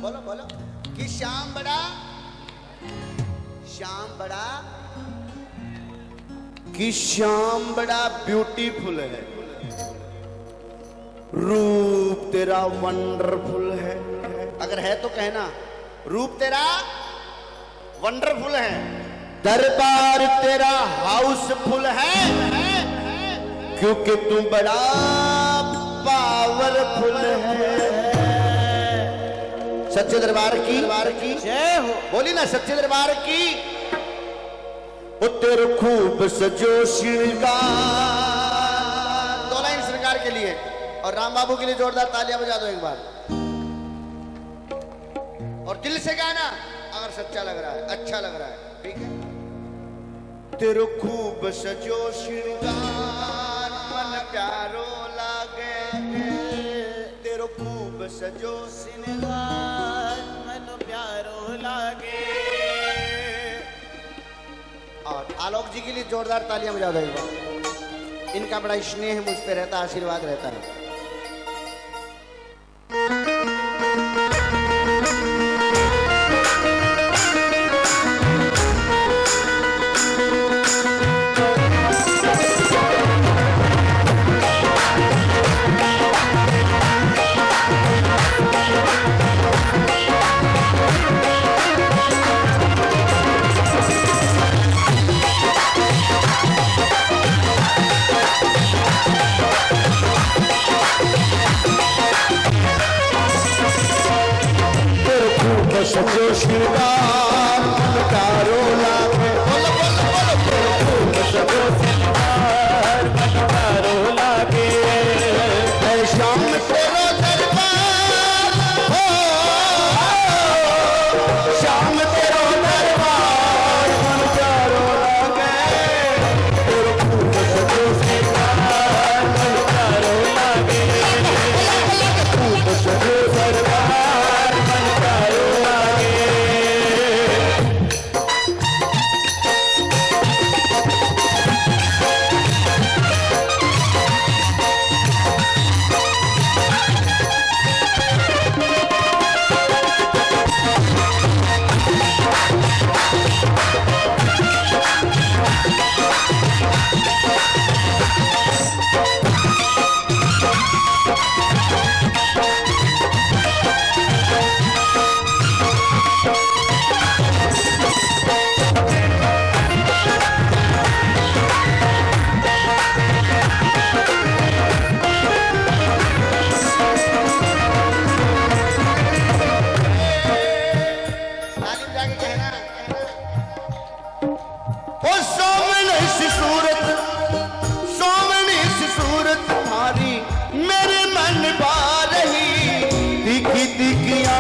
बोलो बोलो कि श्याम बड़ा कि श्याम बड़ा ब्यूटीफुल है, रूप तेरा वंडरफुल है। अगर है तो कहना, रूप तेरा वंडरफुल है, दरबार तेरा हाउसफुल है, क्योंकि तू बड़ा पावरफुल है। सच्चे दरबार की जय हो। बोली ना सच्चे दरबार की। ओ तेरे खूब सजो श्रृंगार। दो लाइन श्रृंगार के लिए और राम बाबू के लिए जोरदार तालियां बजा दो एक बार, और दिल से गाना अगर सच्चा लग रहा है, अच्छा लग रहा है, ठीक है। तेरे खूब सजो श्रृंगार मन प्यारो लागे, तेरे खूब सजो श्रृंगार मन प्यारो लागे। और आलोक जी के लिए जोरदार तालियां बजा दो एक बार, इनका बड़ा स्नेह मुझ पे रहता, आशीर्वाद रहता है। सजो श्रृंगार मन प्यारो लागे, बोलो बोलो बोलो, सजो श्रृंगार मन प्यारो लागे। श्याम तेरो दरबार हो, श्याम तेरो दरबार मन प्यारो लागे, तेरे खूब सजो श्रृंगार मन प्यारो लागे, खूब सजो दरबार मन प्यारो।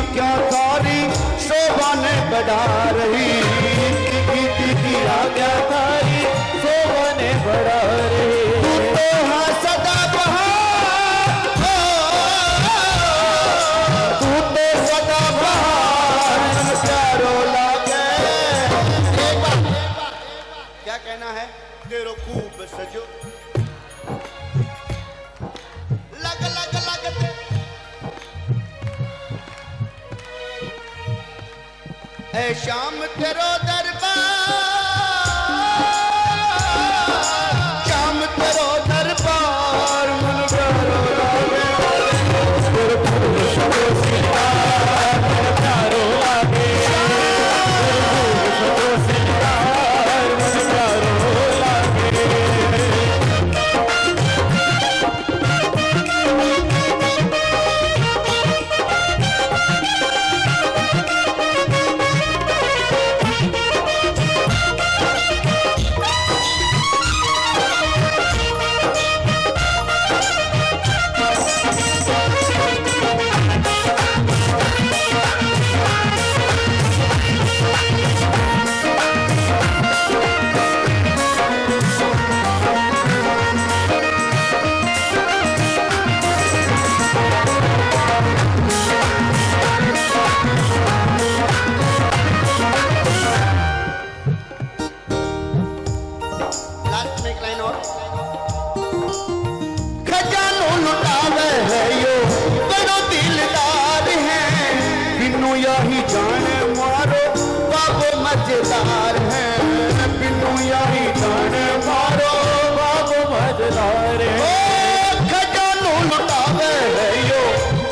क्या तारी शोभा ने बढ़ा रही, क्या तारी शोभा ने बढ़ा रही। तू तो हाँ सदा बहार, तू तो सदा बहार प्यारो लागे। क्या कहना है? तेरो खूब सजो लग लग लग ऐ श्याम तेरो दरबार, श्याम तेरो दरबार मन प्यारो लागे, तेरे खूब सजो श्रृंगार मन प्यारो लागे, तेरे खूब सजो श्रृंगार मन प्यारो लागे। मजेदार है, बिनु यही जाने मारो बाबो मजेदार है। खजानो लुटावे है यो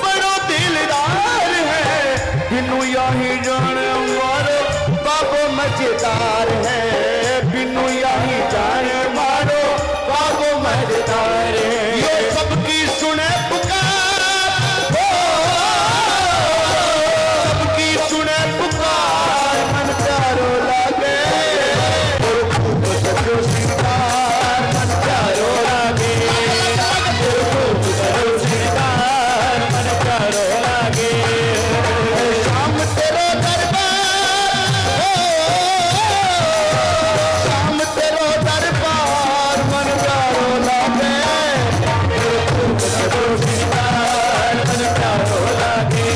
बड़ो दिलदार है, बिनु यही जाने मारो बाबो मजेदार है, बिनु यही जाने मारो बाबो मजेदार है। ये सबकी सुने पुकार, सबकी सुने पुकार, मन प्यारो लागे और खूब सजो श्रृंगार, मन प्यारो लागे और खूब सजो श्रृंगार, मन प्यारो लागे। शाम तेरो दरबार, शाम तेरो दरबार, मन प्यारो लागे और खूब सजो श्रृंगार, मन प्यारो लागे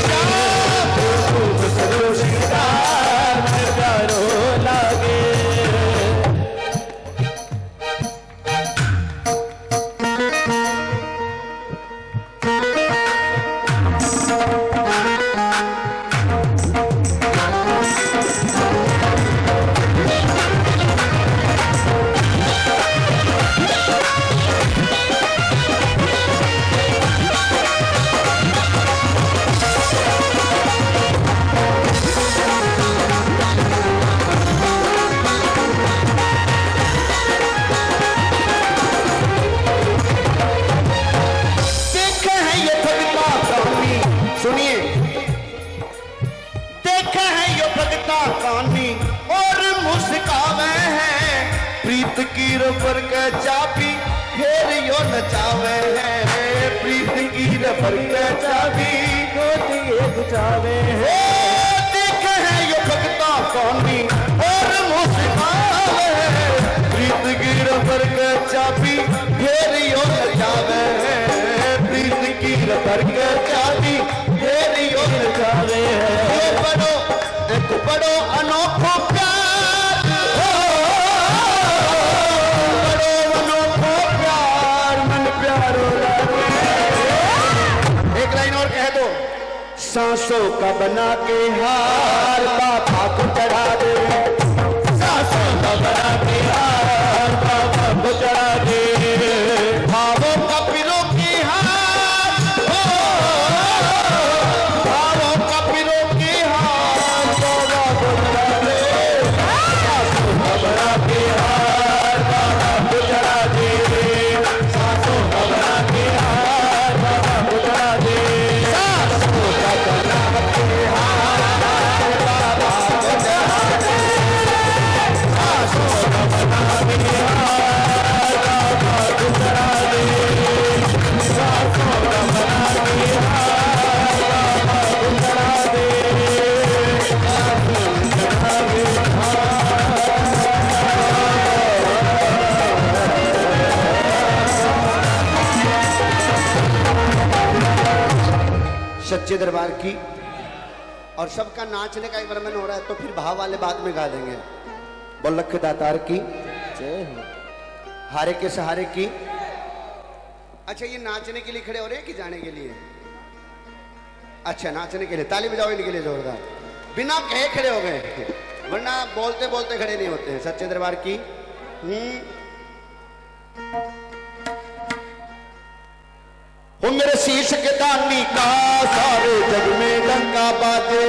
और खूब सजो श्रृंगार, मन प्यारो लागे। देखे हैं ये भगता कहानी, सुनिए, देखे हैं ये भगता कहानी और मुस्कावे हैं, प्रीत की रबर के चाबी फिर यो नचावे हैं, प्रीत की रबर के चाबी को दिए बुझावे हैं। देखे हैं ये भगता कहानी और मुस्कावे हैं, प्रीत की रबर के चाबी फिर यो नचावे हैं, प्रीत की रबर के चाबी फिर यो नचावे हैं। ये बड़ो एक बड़ो अनोखो प्यार, बड़ो अनोखो प्यार, मन प्यारो लागे। एक लाइन और कह दो, सांसों का बना के हार बाबा को चढ़ा दे, सांसों का बना के हार बाबा को चढ़ा दे, भावों का पिरो की हार, भावों का पिरो की हार बाबा को चढ़ा दे, सांसों का बना के हार बाबा को चढ़ा दे, सांसों का बना के हार बाबा को चढ़ा दे, सांसों का बना के हार बाबा को चढ़ा दे, सांसों का बना के हार बाबा को चढ़ा दे, सांसों का बना के हार बाबा को चढ़ा दे, सच्चे दरबार की। और सबका नाचने का एक वर्णन हो रहा है, तो फिर भाव वाले बाद में गा देंगे। बोलक दातार की जय हो, हारे के सहारे की। अच्छा, ये नाचने के लिए खड़े हो रहे हैं कि जाने के लिए? अच्छा, नाचने के लिए। ताली बजाओ इनके लिए जोरदार, बिना कहे खड़े हो गए, वरना बोलते बोलते खड़े नहीं होते हैं। सच्चे दरबार की। हो मेरे शीश के दानी का सारे जग में डंका बाजे,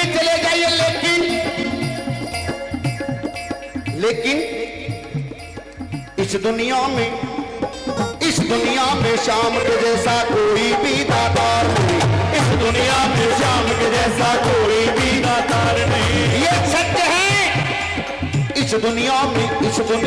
भी चले जाइए, लेकिन इस दुनिया में शाम के जैसा कोई भी दातार नहीं। इस दुनिया में शाम के जैसा कोई भी दातार नहीं। ये सत्य है। इस दुनिया में शाम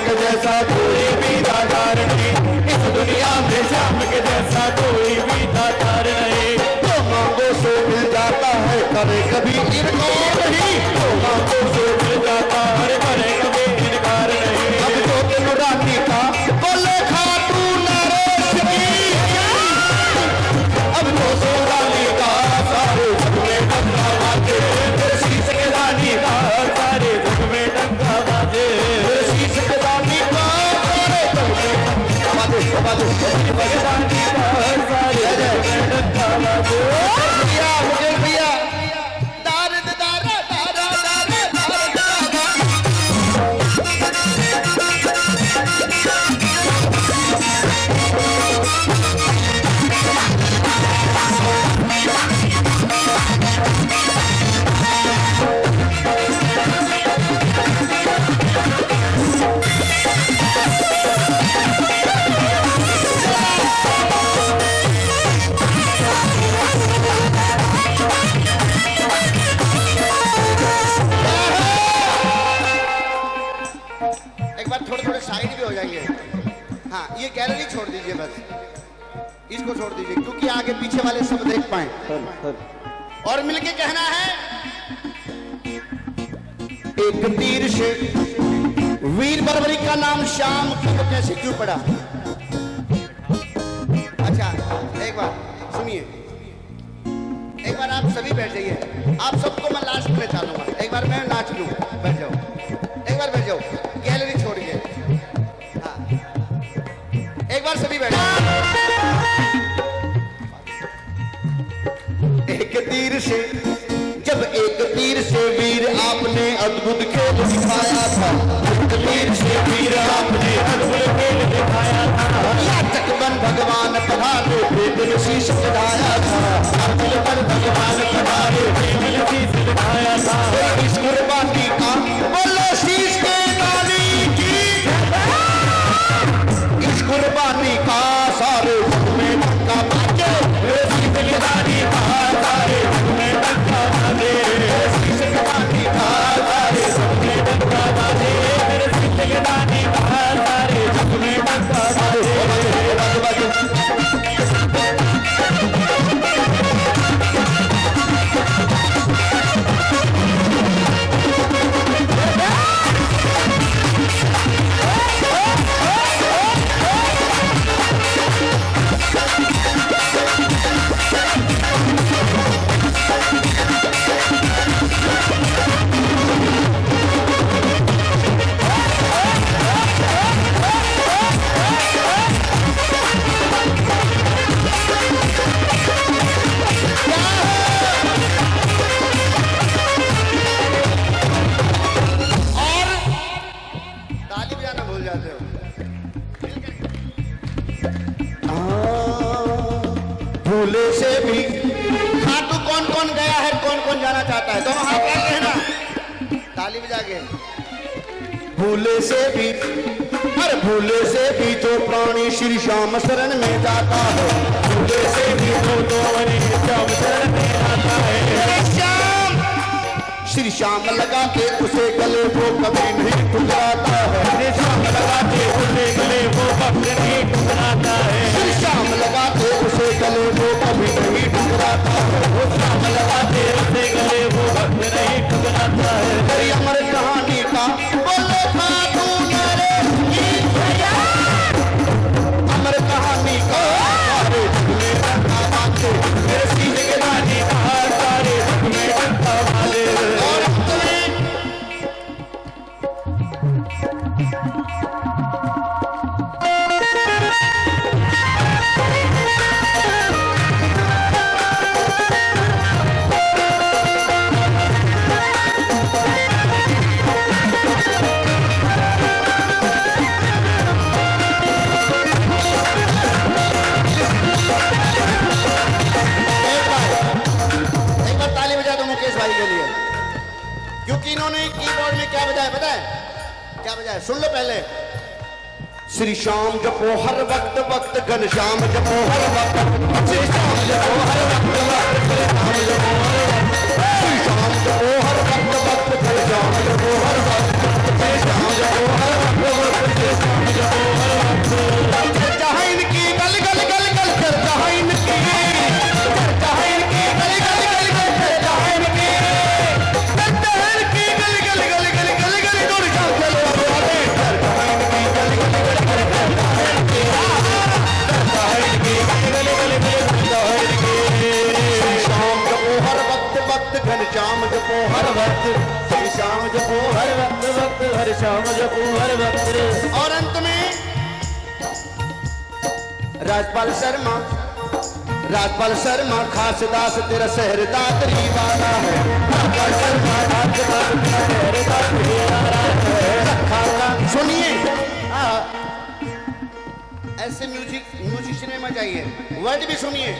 के जैसा कोई भी दातार नहीं। इस दुनिया में शाम के जैसा कोई भी दातार नहीं। तो मांगो से मिल जाता है, करे कभी इनकार नहीं। तो मांगो से मिल जाता है, करे कभी इनकार नहीं। अब तो दिन रानी का बोले खाटू नरेश की, अब तो सोनाली का सारे जग में डंका बाजे। शीश के दानी का सारे जग में डंका बाजे। शीश के दानी का सारे जग में बाजे, बाजे, बाजे, दानी का सारे जग में डंका बाजे। मुझे भैया दार दारा दारा दारा दारा दारा। एक बार थोड़े साइड भी हो जाइए। हाँ, ये गैलरी छोड़ दीजिए, बस इसको छोड़ दीजिए, क्योंकि आगे पीछे वाले सब देख पाए। और मिलके कहना है, एक तीर से वीर बर्बरी का नाम श्याम कैसे क्यों पड़ा। अच्छा, एक बार सुनिए, एक बार आप सभी बैठ जाइए। आप सबको मैं लास्ट में चालूंगा। एक बार मैं नाच लूं, बैठ जाओ, एक बार बैठ जाओ, गैलरी छोड़िए। हाँ, एक बार सभी बैठ जाओ। एक तीर से, जब एक तीर से वीर आपने अद्भुत खेल दिखाया था। एक तीर से वीर आपने अद्भुत खेल दिखाया था। याचकवन भगवान पधारे बेदिल शीश चढ़ाया था। याचकवन भगवान पधारे बेदिल शीश चढ़ाया था। इस कुर्बानी का बोलो शीश के दानी की, इस कुर्बानी का सारे जग में डंका बाजे। शीश के दानी का सारे जग में डंका बाजे। शीश के दानी का सारे जग में डंका बाजे। शीश के दानी का सारे जग में डंका बाजे। भूले से भी खाटू कौन कौन गया है, कौन कौन जाना चाहता है, दोनों हाथ करके है ना, ताली बजा के। भूले से भी, हर भूले से भी जो प्राणी श्री श्याम शरण में जाता है। भूले से भी जो श्याम शरण में जाता है। श्याम श्री श्याम लगा के उसे गले वो कभी नहीं ठुकराता है। श्री श्याम लगा के उसे गले वो कभी नहीं ठुकराता है। श्री श्याम लगा के उसे गले वो कभी नहीं ठुकराता है। वो श्याम लगा के उसे गले वो कभी नहीं ठुकराता है। तेरी अमर कहानी का बोलो खाटू नरेश की, अमर कहानी का सारे जग में डंका बाजे। मेरे शीश के दानी का सारे जग में डंका बाजे। और तुम्हें क्योंकि इन्होंने कीबोर्ड में क्या बजाया पता है? क्या बजाया सुन लो पहले। श्री श्याम जपो हर वक्त वक्त, घन श्याम जपो हर वक्त, श्री श्याम जपो हर वक्त वक्त, श्री श्याम जपो हर वक्त वक्त, घन श्याम जपो हर वक्त, श्री श्याम जपो हर वक्त वक्त, श्री श्याम जपो हर वक्त। चर्चा है इनकी गल गल गल गल, चर्चा है इनकी, चर्चा है इनकी गल गल गल गल, चर्चा है इनकी, चर्चा है इनकी गल गल गल गल गल गल, जोर शाम चलो आगे, चर्चा है इनकी गल गल गल गल, चर्चा है इनकी, चर्चा है इनकी गल गल गल गल, चर्चा है इनकी। श्री श्याम जपो हर वक्त वक्त, घन श्याम जपो हर वक्त, श्री श्याम जपो हर वक्त वक्त, हर श्याम जपो हर वक्त। और अंत में राजपाल शर्मा, राजपाल शर्मा खास दास तेरा शहर दादरी वाला है, राजपाल शर्मा खास दास तेरा शहर दादरी वाला है। सुनिए ऐसे म्यूजिशियन में चाहिए, वर्ड भी सुनिए।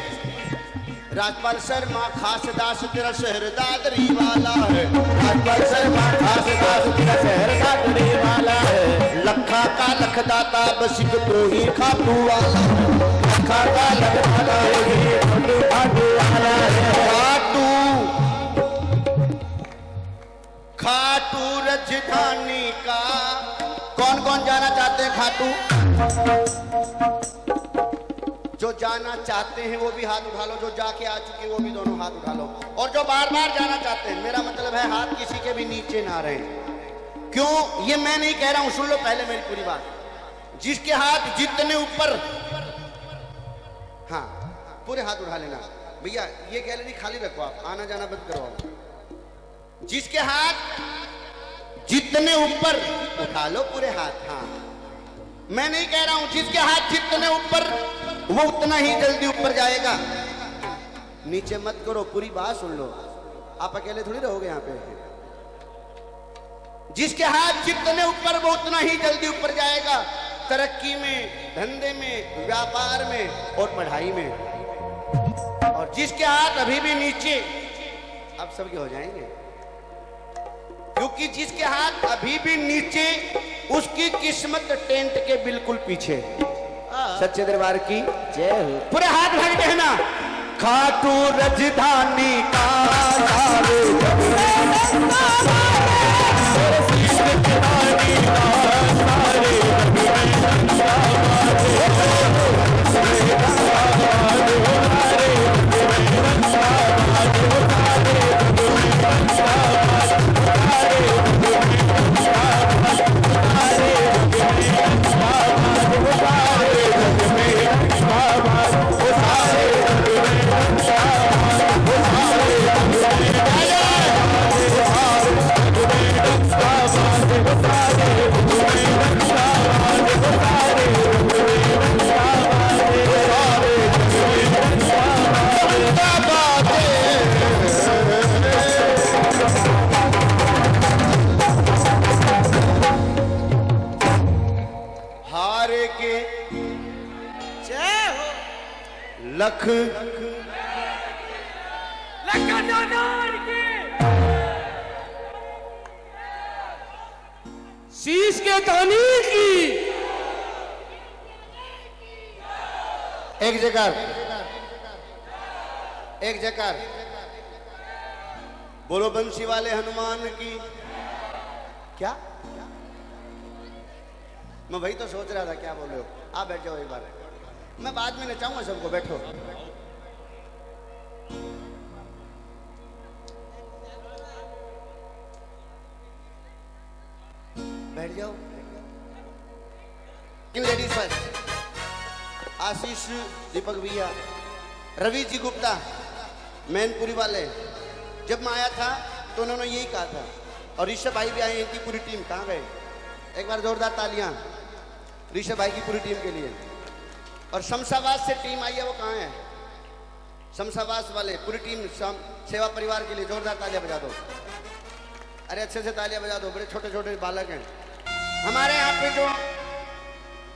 राजपाल शर्मा खास दास तेरा शहर दादरी वाला है, राजपाल शर्मा खास दास तेरा शहर दादरी वाला है। लखा का लखदाता बस एक तो ही खाटू वाला, लखा का लखदाता ही खाटू वाला है। खाटू खाटू राजधानी का कौन कौन जाना चाहते हैं? खाटू जो जाना चाहते हैं वो भी हाथ उठा लो, जो जाके आ चुके हैं वो भी दोनों हाथ उठा लो, और जो बार बार जाना चाहते हैं, मेरा मतलब है हाथ किसी के भी नीचे ना रहे। क्यों? ये मैं नहीं कह रहा हूं, सुन लो पहले मेरी पूरी बात। जिसके हाथ जितने ऊपर, हाँ पूरे हाथ उठा लेना भैया, ये गैलरी खाली रखो, आप आना जाना बंद करो। जिसके हाथ जितने ऊपर उठा लो पूरे हाथ। हाँ मैं नहीं कह रहा हूं, जिसके हाथ जितने ऊपर वो उतना ही जल्दी ऊपर जाएगा। नीचे मत करो, पूरी बात सुन लो, आप अकेले थोड़ी रहोगे यहाँ पे। जिसके हाथ जितने ऊपर वो उतना ही जल्दी ऊपर जाएगा, तरक्की में, धंधे में, व्यापार में और पढ़ाई में। और जिसके हाथ अभी भी नीचे, अब सबके हो जाएंगे, क्योंकि जिसके हाथ अभी भी नीचे उसकी किस्मत टेंट के बिल्कुल पीछे। सच्चे दरबार की जय हो। पूरे हाथ भाग कहना, खाटू राजधानी का लख शीश के दानी की एक जगह, एक जगह बोलो बंसी वाले हनुमान की। क्या? मैं वही तो सोच रहा था, क्या बोल रहे हो आप? बैठ जाओ एक बार, मैं बाद में नचाऊंगा सबको, बैठो। बैठ जाओ। लेडीज फर्स्ट, आशीष दीपक भैया, रवि जी गुप्ता, मैनपुरी वाले। जब मैं आया था तो उन्होंने यही कहा था, और ऋषभ भाई भी आए, इनकी पूरी टीम। कहाँ गए? एक बार जोरदार तालियां ऋषभ भाई की पूरी टीम के लिए। और शमशाबाद से टीम आई है, वो कहाँ है? शमशाबाद वाले पूरी टीम सेवा परिवार के लिए जोरदार तालियां बजा दो। अरे अच्छे से तालियां बजा दो, बड़े छोटे छोटे बालक हैं हमारे यहाँ पे। जो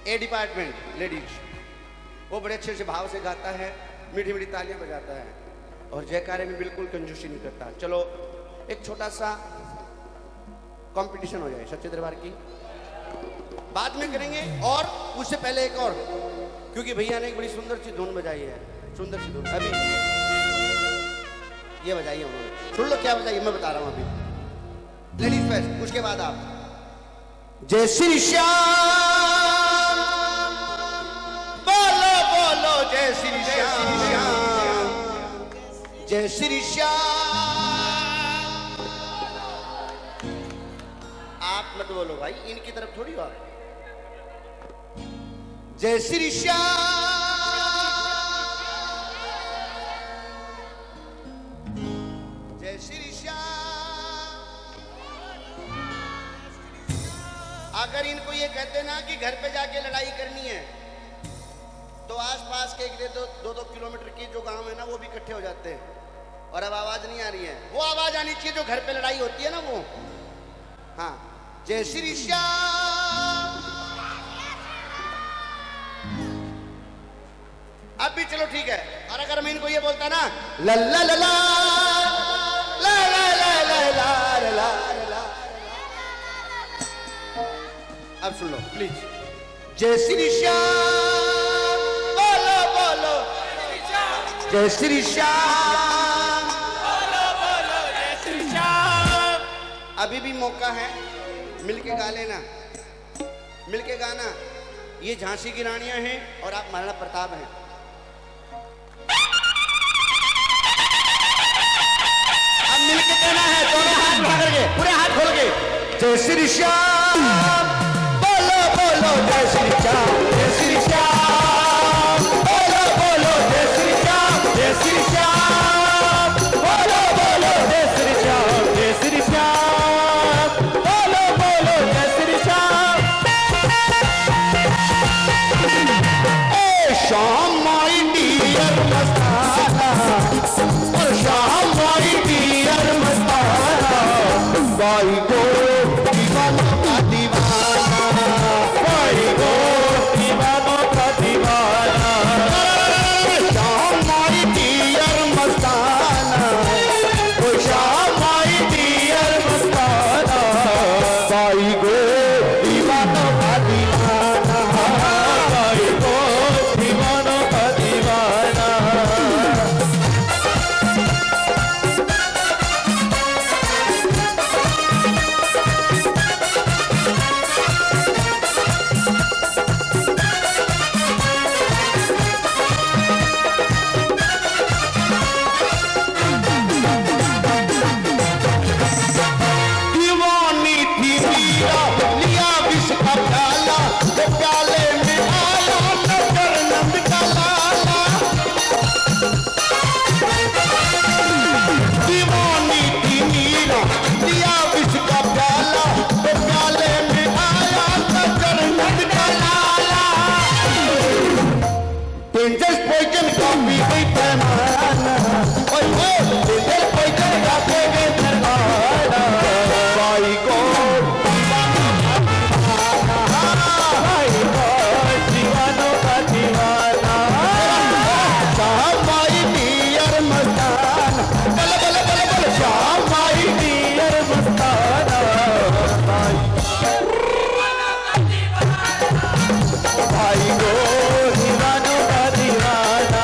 ए डिपार्टमेंट लेडीज, वो बड़े अच्छे से भाव से गाता है, मीठी मीठी तालियां बजाता है, और जयकारे में बिल्कुल कंजूसी नहीं करता। चलो एक छोटा सा कंपटीशन हो जाए सच्चे दरबार की। बाद में करेंगे और उससे पहले एक और, क्योंकि भैया ने एक बड़ी सुंदर सी धुन बजाई है, सुंदर सी धुन अभी ये बजाई है उन्होंने। सुन लो क्या बजाई मैं बता रहा हूं अभी। लेडीज फर्स्ट, उसके बाद आप। जय श्री श्याम, बोलो बोलो जय श्री श्याम, जय श्री श्याम। आप मत बोलो भाई, इनकी तरफ थोड़ी बात। जय श्री श्याम, जय श्री श्याम। अगर इनको ये कहते ना कि घर पे जाके लड़ाई करनी है, तो आसपास के एक दो किलोमीटर के जो गांव है ना, वो भी इकट्ठे हो जाते हैं। और अब आवाज नहीं आ रही है, वो आवाज आनी चाहिए जो घर पे लड़ाई होती है ना, वो। हाँ, जय श्री श्याम। अब भी चलो ठीक है। और अगर मैं इनको ये बोलता ना ला ला ला ला ला ला ला ला ला ला, अब सुन लो प्लीज। जय श्री श्याम, बोलो बोलो जय श्री श्याम, बोलो बोलो जय श्री श्याम। अभी भी मौका है, मिलके गा लेना, मिलके गाना। ये झांसी की रानियां हैं और आप महाराणा प्रताप हैं। अब मिलके गाना है, दोनों हाथ उठा करके, पूरे हाथ खोल के। जय श्री श्याम, बोलो बोलो जय श्री श्याम, जय श्री श्याम, बोलो बोलो जय श्री श्याम, जय श्री श्याम, बोलो बोलो जय श्री श्याम, जय श्री श्याम, बोलो बोलो जय श्री श्याम। ए श्याम माय डियर मस्ताना, ओ श्याम माय डियर मस्ताना, भाई को दीवानों का दीवाना, भाई को दीवानों का दीवाना। श्याम माय डियर मस्ताना, ओ श्याम माय डियर मस्ताना, भाई को दीवानों का दीवाना, भाई को दीवानों का दीवाना। दीवानी थी मीरा, लिया विष का प्याला, तो प्याले में आया नगर नंद का लाला। दीवानी थी मीरा, लिया विष का प्याला, तो प्याले में आया नगर नंद का लाला। डेंजरस पॉइजन का पी गई पैमाना, ओए ओए डेंजरस पॉइजन का पी गई पैमाना, भाई को भाई को दीवानों का दीवाना। श्याम माय डियर मस्ताना, बल बल बल बल श्याम माय डियर मस्ताना, भाई को दीवानों का दीवाना।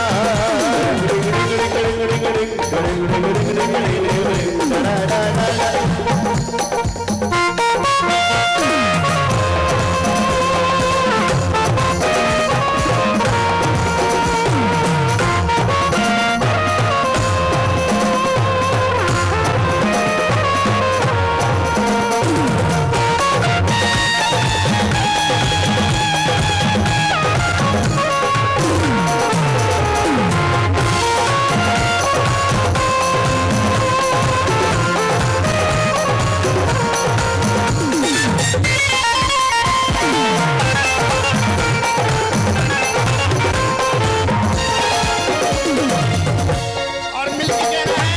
और मिलके कहना है,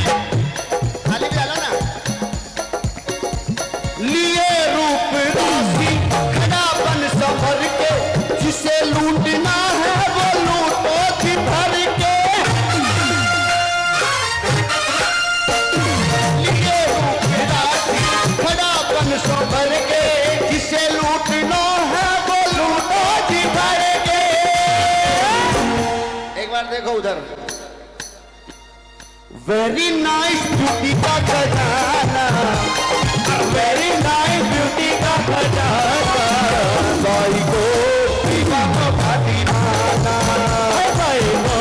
खाली भी डालो ना। लिए रूप राशि खड़ा बन संभर के, जिसे लूटना है वो लूटो जी भर के। लिए रूप राशि खड़ा बन संभर देखो उधर। वेरी नाइस ब्यूटी का खजाना, वेरी नाइस ब्यूटी का खजाना, भाई को दीवानों का दीवाना, भाई वो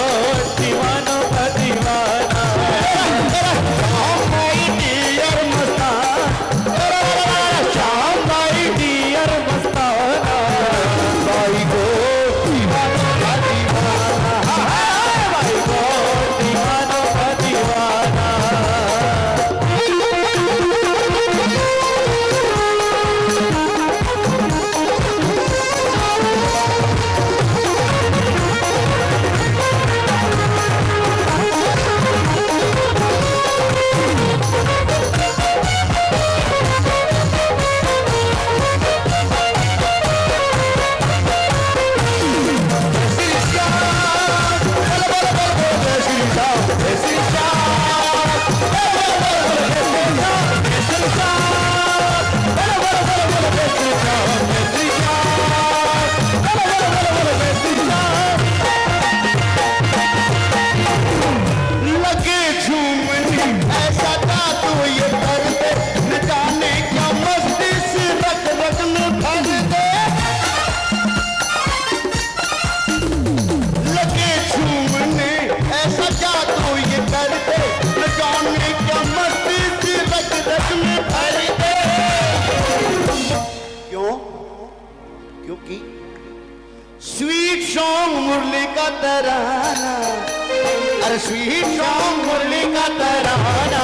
दीवानों का दीवाना। श्याम भाई डियर मस्ताना, श्याम भाई डियर मस्ताना, भाई को दीवानों का दीवाना, भाई वो दीवानों का दीवाना। लगे झूमने ऐसा था तो ये कर दे, न जाने क्या मस्ती से रग रग में भर दे। लगे झूमने ऐसा क्या तो ये कर दे, न जाने क्या मस्ती से रग रग में भर दे। क्यों? क्योंकि स्वीट सॉन्ग मुरली का तराना, अरे स्वीट सॉन्ग मुरली का तराना,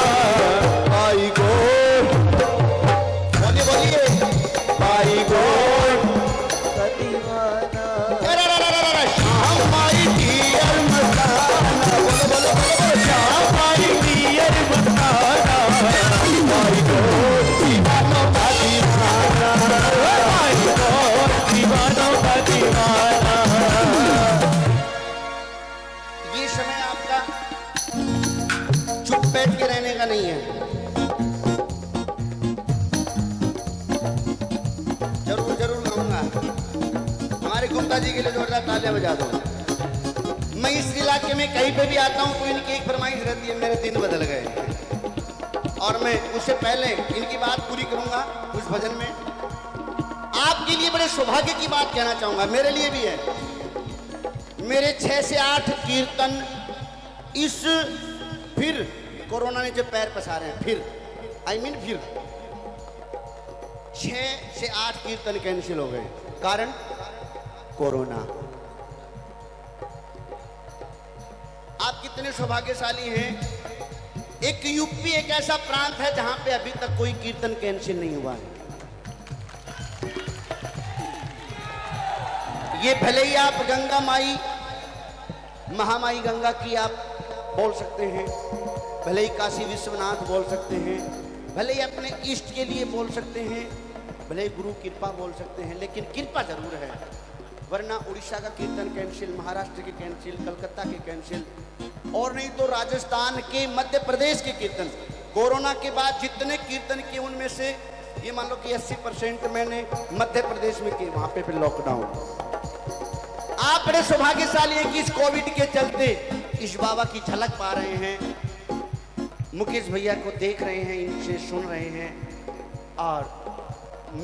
भाई गोल बोलिए बोलिए, भाई गोल श्याम भाई डियर मस्ताना, बोलो बोलो बोलो, श्याम भाई डियर मस्ताना, भाई गोल दीवानों का दीवाना, भाई वो दीवानों का दीवाना। ये समय आपका चुप बैठ के रहने का नहीं है, जरूर जरूर कहूंगा। हमारे गुप्ता जी के लिए जोरदार तालियां बजा दो। मैं इस इलाके में कहीं पे भी आता हूं तो इनकी एक फरमाइश रहती है, मेरे दिन बदल गए, और मैं उससे पहले इनकी बात पूरी करूंगा उस भजन में। आपके लिए बड़े सौभाग्य की बात कहना चाहूंगा, मेरे लिए भी है। मेरे 6 से 8 कीर्तन इस फिर कोरोना ने जो पैर पसारे हैं, फिर फिर 6 से 8 कीर्तन कैंसिल हो गए, कारण कोरोना। आप कितने सौभाग्यशाली हैं। एक यूपी एक ऐसा प्रांत है जहां पे अभी तक कोई कीर्तन कैंसिल नहीं हुआ है। ये भले ही आप गंगा माई, महामाई गंगा की आप बोल सकते हैं, भले ही काशी विश्वनाथ बोल सकते हैं, भले ही अपने इष्ट के लिए बोल सकते हैं, भले ही गुरु कृपा बोल सकते हैं, लेकिन कृपा जरूर है। वरना उड़ीसा का कीर्तन कैंसिल, महाराष्ट्र के कैंसिल, कलकत्ता के कैंसिल, और नहीं तो राजस्थान के, मध्य प्रदेश के कीर्तन। कोरोना के बाद जितने कीर्तन किए उनमें से ये मान लो कि 80% मैंने मध्य प्रदेश में किए, वहां पे फिर लॉकडाउन। आप बड़े सौभाग्यशाली हैं कि इस कोविड के चलते इस बाबा की झलक पा रहे हैं, मुकेश भैया को देख रहे हैं, इनसे सुन रहे हैं, और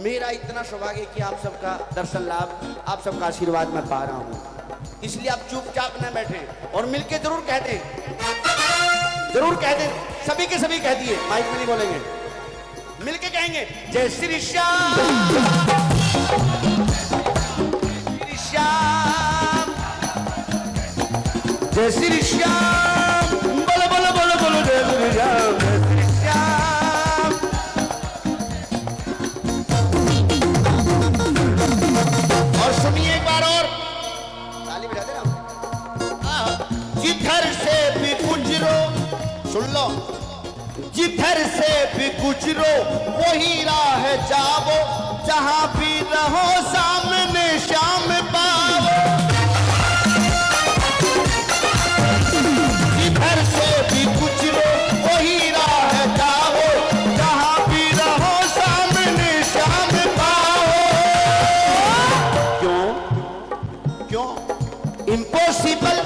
मेरा इतना सौभाग्य कि आप सबका दर्शन लाभ, आप सबका आशीर्वाद मैं पा रहा हूं। इसलिए आप चुपचाप न बैठे और मिलके जरूर कह दें, जरूर कह दें, सभी के सभी कह दिए, माइक में नहीं बोलेंगे, मिलके कहेंगे जय श्री श्याम, श्री श्याम, जय श्री श्याम, बोलो बोलो बोलो बोलो जय श्री राम, जय श्री श्याम। और सुनिए एक बार और, ताली बजा दे ना। जिधर से भी गुजरो, सुन लो, जिधर से भी गुजरो वही राह जाओ, जहां भी रहो सामने श्याम पाओ। जिधर से भी गुजरो वही राह जाओ, जहां भी रहो सामने श्याम पाओ। क्यों? क्यों? इम्पॉसिबल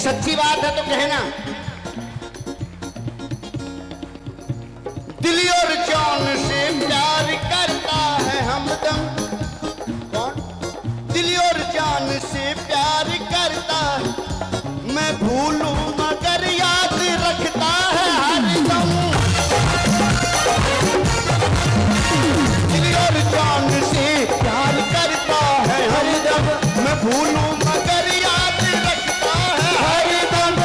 सच्ची बात है तो कहना। दिल और जान से प्यार करता है हमदम। कौन? दिल और जान से प्यार करता है, मैं भूलूं मगर याद रखता है हरदम। दिल और जान से प्यार करता है हरदम, मैं भूलूं मगर याद रखता है हरदम।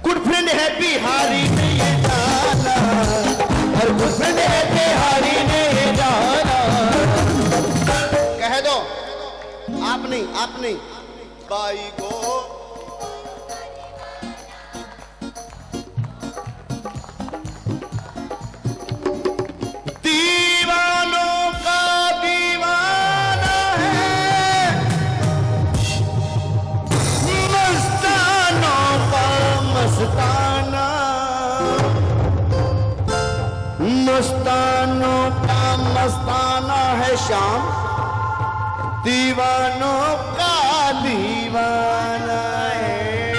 गुड फ्रेंड है बिहारी ने ये जाना, हर गुड फ्रेंड है बिहारी ने ये जाना। कह दो, आप नहीं बाई को। दीवानों का दीवाना है, मस्तानों का मस्ताना, मस्तानों का मस्ताना है शाम, दीवानों का दीवाना है।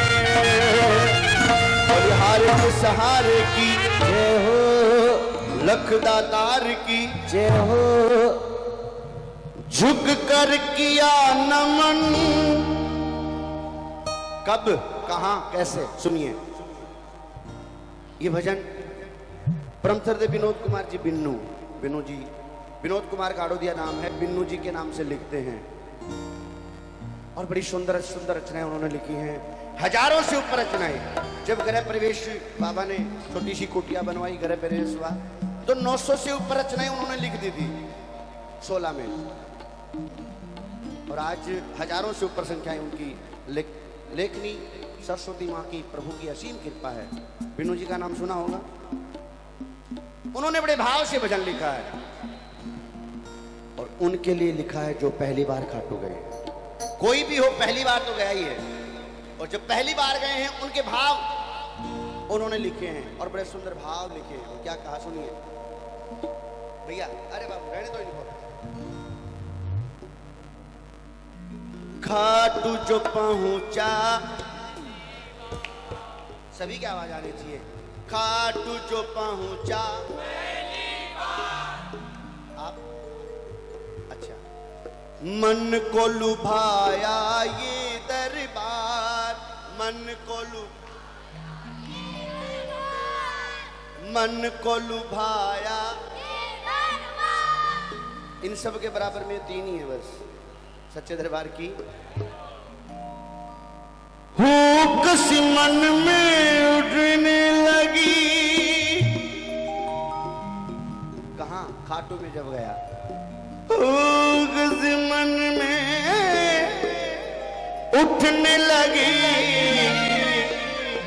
बलिहारे के सहारे की जय हो, लखदातार की जय हो, झुक कर किया नमन। कब, कहां, कैसे? सुनिए ये भजन परमसर विनोद कुमार जी बिन्नू जी, विनोद कुमार गाड़ोदिया नाम है, बिन्नू जी के नाम से लिखते हैं और बड़ी सुंदर सुंदर रचनाएं उन्होंने लिखी हैं, हजारों से ऊपर रचनाएं। जब गृह प्रवेश बाबा ने छोटी सी कुटिया बनवाई, गृह प्रवेश हुआ तो 900 से ऊपर रचनाएं उन्होंने लिख दी थी 16 में, और आज हजारों से ऊपर संख्याएं उनकी लेखनी। सरस्वती माँ की, प्रभु की असीम कृपा है। बिन्नू जी का नाम सुना होगा, उन्होंने बड़े भाव से भजन लिखा है और उनके लिए लिखा है जो पहली बार खाटू गए। कोई भी हो पहली बार तो गया ही है, और जो पहली बार गए हैं उनके भाव उन्होंने लिखे हैं और बड़े सुंदर भाव लिखे हैं। क्या कहा सुनिए भैया। अरे बाबू रहने दो इनको। खाटू जो पहुंचा, सभी की आवाज आनी चाहिए। खाटू जो पहुंचा, आप अच्छा, मन को लुभाया ये दरबार, मन को लुभाया। इन सब के बराबर में 3 ही है बस सच्चे दरबार की। हुक सी मन में उठने लगी, कहां? खाटू में जब गया। हुक सी मन में उठने लगी,